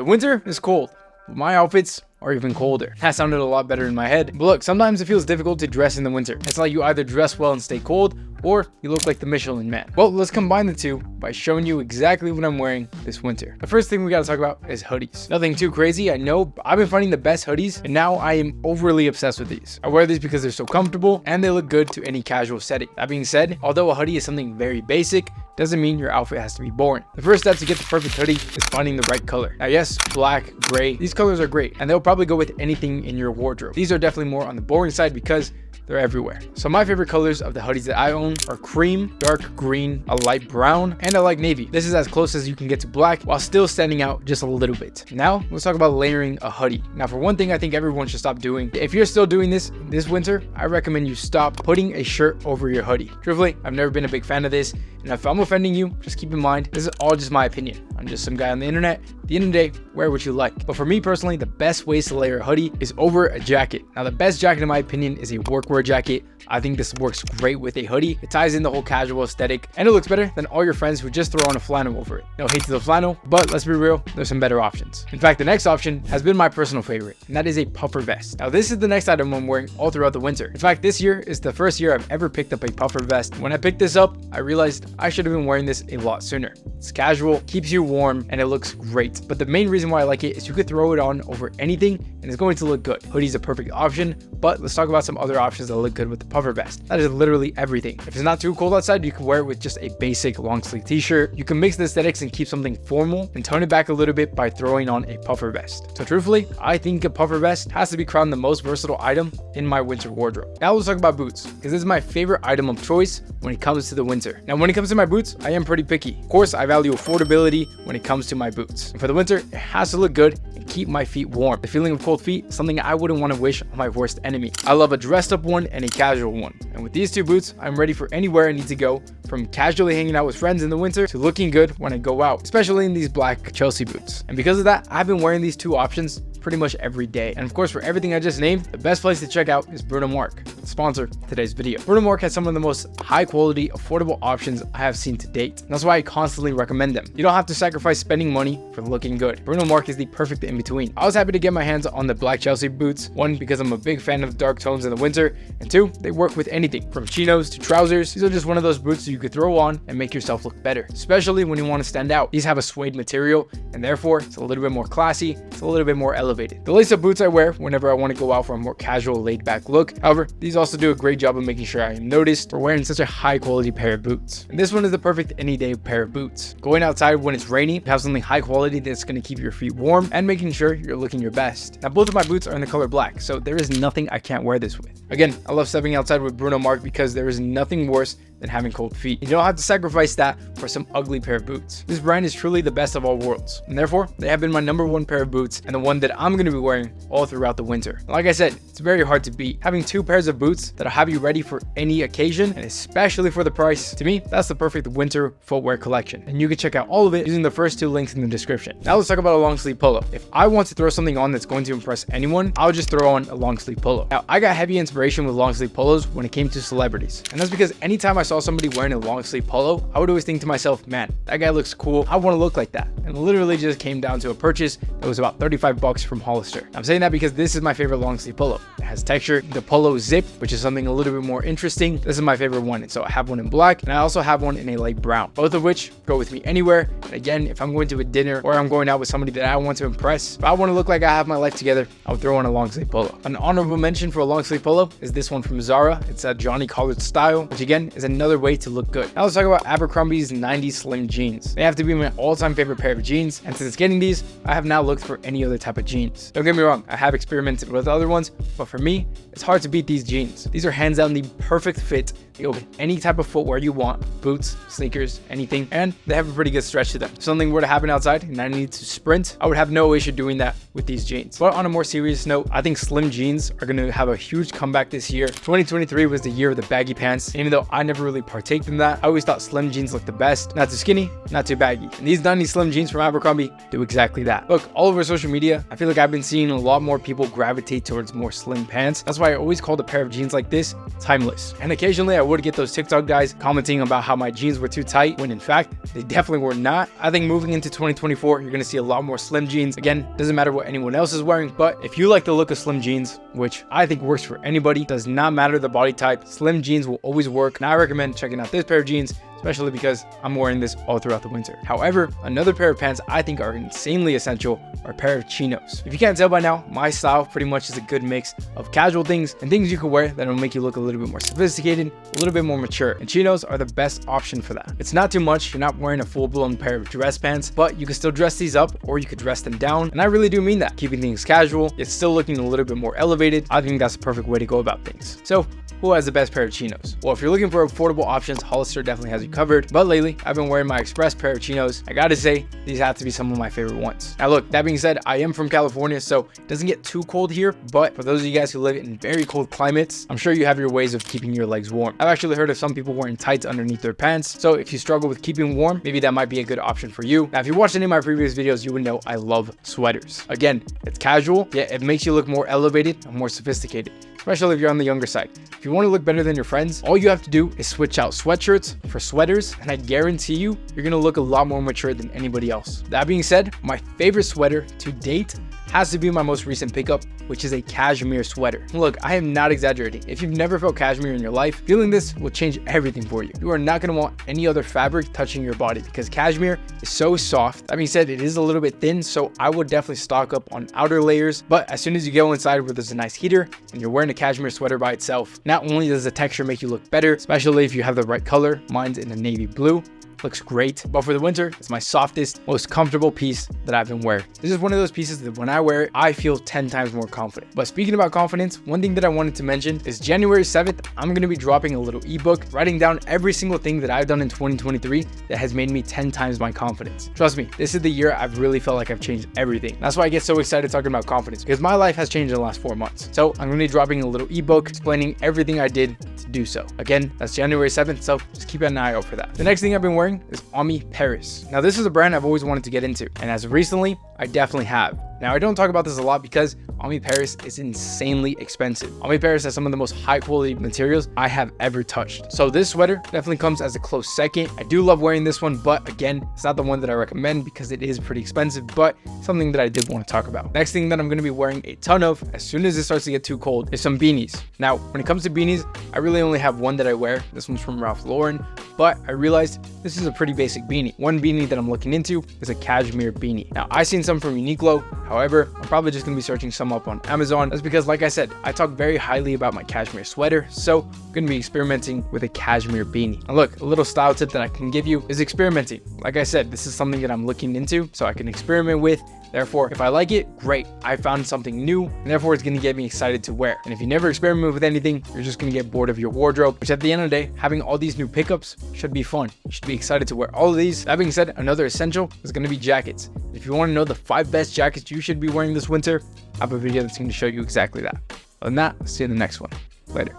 winter is cold, but my outfits are even colder. That sounded a lot better in my head. But look, sometimes it feels difficult to dress in the winter. It's like you either dress well and stay cold, or you look like the Michelin Man. Well, let's combine the two by showing you exactly what I'm wearing this winter. The first thing we gotta talk about is hoodies. Nothing too crazy, I know, but I've been finding the best hoodies, and now I am overly obsessed with these. I wear these because they're so comfortable, and they look good to any casual setting. That being said, although a hoodie is something very basic, doesn't mean your outfit has to be boring. The first step to get the perfect hoodie is finding the right color. Now yes, black, gray, these colors are great, and they'll probably go with anything in your wardrobe. These are definitely more on the boring side because they're everywhere. So my favorite colors of the hoodies that I own are cream, dark green, a light brown, and I like navy. This is as close as you can get to black while still standing out just a little bit. Now let's talk about layering a hoodie. Now for one thing I think everyone should stop doing, if you're still doing this winter, I recommend you stop putting a shirt over your hoodie. Truthfully, I've never been a big fan of this, and if I'm offending you, just keep in mind, this is all just my opinion. I'm just some guy on the internet. At the end of the day, wear what you like. But for me personally, the best ways to layer a hoodie is over a jacket. Now the best jacket in my opinion is a workwear jacket. I think this works great with a hoodie. It ties in the whole casual aesthetic, and it looks better than all your friends who just throw on a flannel over it. No hate to the flannel, but let's be real, there's some better options. In fact, the next option has been my personal favorite, and that is a puffer vest. Now this is the next item I'm wearing all throughout the winter. In fact, this year is the first year I've ever picked up a puffer vest. When I picked this up, I realized I should have been wearing this a lot sooner. It's casual, keeps you warm, and it looks great. But the main reason why I like it is you could throw it on over anything, and it's going to look good. Hoodie's a perfect option, but let's talk about some other options that look good with the puffer vest. That is literally everything. If it's not too cold outside, you can wear it with just a basic long sleeve t-shirt. You can mix the aesthetics and keep something formal and tone it back a little bit by throwing on a puffer vest. So truthfully, I think a puffer vest has to be crowned the most versatile item in my winter wardrobe. Now let's talk about boots, because this is my favorite item of choice when it comes to the winter. Now when it comes to my boots, I am pretty picky. Of course, I value affordability when it comes to my boots. And for the winter, it has to look good and keep my feet warm. The feeling of cold feet is something I wouldn't want to wish on my worst enemy. I love a dressed up one and a casual one. And with these two boots, I'm ready for anywhere I need to go, from casually hanging out with friends in the winter to looking good when I go out, especially in these black Chelsea boots. And because of that, I've been wearing these two options pretty much every day. And of course, for everything I just named, the best place to check out is Bruno Marc, the sponsor of today's video. Bruno Marc has some of the most high quality, affordable options I have seen to date. And that's why I constantly recommend them. You don't have to sacrifice spending money for looking good. Bruno Marc is the perfect in between. I was happy to get my hands on the black Chelsea boots. One, because I'm a big fan of the dark tones in the winter, and two, they work with anything from chinos to trousers. These are just one of those boots that you could throw on and make yourself look better, especially when you want to stand out. These have a suede material, and therefore it's a little bit more classy, it's a little bit more elevated. The lace-up boots I wear whenever I want to go out for a more casual, laid-back look. However, these also do a great job of making sure I am noticed for wearing such a high-quality pair of boots. And this one is the perfect any-day pair of boots. Going outside when it's rainy, have something high quality that's going to keep your feet warm and making sure you're looking your best. Now, both of my boots are in the color black, so there is nothing I can't wear this with. Again, I love stepping outside with Bruno Marc because there is nothing worse than having cold feet. You don't have to sacrifice that for some ugly pair of boots. This brand is truly the best of all worlds, and therefore they have been my #1 pair of boots and the one that I'm going to be wearing all throughout the winter. Like I said, it's very hard to beat. Having two pairs of boots that'll have you ready for any occasion, and especially for the price, to me, that's the perfect winter footwear collection. And you can check out all of it using the first two links in the description. Now let's talk about a long sleeve polo. If I want to throw something on that's going to impress anyone, I'll just throw on a long sleeve polo. Now, I got heavy inspiration with long sleeve polos when it came to celebrities, and that's because anytime I saw somebody wearing a long sleeve polo, I would always think to myself, man, that guy looks cool, I want to look like that. And literally just came down to a purchase that was about 35 bucks from Hollister. I'm saying that because this is my favorite long sleeve polo. It has texture, the polo zip, which is something a little bit more interesting. This is my favorite one, and so I have one in black, and I also have one in a light brown, both of which go with me anywhere. And again, if I'm going to a dinner or I'm going out with somebody that I want to impress, if I want to look like I have my life together, I'll throw on a long sleeve polo. An honorable mention for a long sleeve polo is this one from Zara. It's a Johnny Collared style, which again is another way to look good. Now let's talk about Abercrombie's 90s slim jeans. They have to be my all-time favorite pair of jeans, and since getting these, I have now looked for any other type of jeans. Don't get me wrong, I have experimented with other ones, but for me, it's hard to beat these jeans. These are hands down the perfect fit. They go with any type of footwear you want, boots, sneakers, anything, and they have a pretty good stretch to them. If something were to happen outside and I need to sprint, I would have no issue doing that with these jeans. But on a more serious note, I think slim jeans are going to have a huge comeback this year. 2023 was the year of the baggy pants. Even though I never really partaked in that, I always thought slim jeans looked the best. Not too skinny, not too baggy. And these 90 slim jeans from Abercrombie do exactly that. Look, all over social media, I feel like I've been seeing a lot more people gravitate towards more slim pants. That's why I always called a pair of jeans like this timeless. And occasionally I would get those TikTok guys commenting about how my jeans were too tight, when in fact, they definitely were not. I think moving into 2024, you're gonna see a lot more slim jeans. Again, doesn't matter what anyone else is wearing, but if you like the look of slim jeans, which I think works for anybody, does not matter the body type, slim jeans will always work. And I recommend checking out this pair of jeans, especially because I'm wearing this all throughout the winter. However, another pair of pants I think are insanely essential are a pair of chinos. If you can't tell by now, my style pretty much is a good mix of casual things and things you can wear that will make you look a little bit more sophisticated, a little bit more mature. And chinos are the best option for that. It's not too much, you're not wearing a full-blown pair of dress pants, but you can still dress these up or you could dress them down. And I really do mean that. Keeping things casual, it's still looking a little bit more elevated. I think that's the perfect way to go about things. So, who has the best pair of chinos? Well, if you're looking for affordable options, Hollister definitely has you covered. But lately, I've been wearing my Express pair of chinos. I gotta say, these have to be some of my favorite ones. Now look, that being said, I am from California, so it doesn't get too cold here. But for those of you guys who live in very cold climates, I'm sure you have your ways of keeping your legs warm. I've actually heard of some people wearing tights underneath their pants. So if you struggle with keeping warm, maybe that might be a good option for you. Now, if you watched any of my previous videos, you would know I love sweaters. Again, it's casual, yet it makes you look more elevated and more sophisticated, especially if you're on the younger side. If you want to look better than your friends, all you have to do is switch out sweatshirts for sweaters, and I guarantee you, you're going to look a lot more mature than anybody else. That being said, my favorite sweater to date has to be my most recent pickup, which is a cashmere sweater. Look, I am not exaggerating. If you've never felt cashmere in your life, feeling this will change everything for you. You are not going to want any other fabric touching your body because cashmere is so soft. That being said, it is a little bit thin, so I would definitely stock up on outer layers. But as soon as you go inside where there's a nice heater and you're wearing a cashmere sweater by itself, not only does the texture make you look better, especially if you have the right color, mine's in a navy blue, looks great. But for the winter, it's my softest, most comfortable piece that I've been wearing. This is one of those pieces that when I wear it, I feel 10 times more confident. But speaking about confidence, one thing that I wanted to mention is January 7th, I'm going to be dropping a little ebook, writing down every single thing that I've done in 2023 that has made me 10 times my confidence. Trust me, this is the year I've really felt like I've changed everything. That's why I get so excited talking about confidence, because my life has changed in the last 4 months. So I'm going to be dropping a little ebook explaining everything I did to do so. Again, that's January 7th, so just keep an eye out for that. The next thing I've been wearing is Paris. Now this is a brand I've always wanted to get into, and as of recently, I definitely have. Now I don't talk about this a lot because Paris is insanely expensive. Paris has some of the most high quality materials I have ever touched. So this sweater definitely comes as a close second. I do love wearing this one, but again, it's not the one that I recommend because it is pretty expensive, but something that I did want to talk about. Next thing that I'm going to be wearing a ton of as soon as it starts to get too cold is some beanies. Now, when it comes to beanies, I really only have one that I wear. This one's from Ralph Lauren, but I realized this is a pretty basic beanie. One beanie that I'm looking into is a cashmere beanie. Now, I've seen some from Uniqlo. However, I'm probably just going to be searching some up on Amazon. That's because, like I said, I talk very highly about my cashmere sweater, so I'm going to be experimenting with a cashmere beanie. And look, a little style tip that I can give you is experimenting. Like I said, this is something that I'm looking into, so I can experiment with. Therefore, if I like it, great. I found something new, and therefore it's going to get me excited to wear. And if you never experiment with anything, you're just going to get bored of your wardrobe, which at the end of the day, having all these new pickups should be fun. You should be excited to wear all of these. That being said, another essential is going to be jackets. If you want to know the 5 best jackets you should be wearing this winter, I have a video that's going to show you exactly that. Other than that, see you in the next one. Later.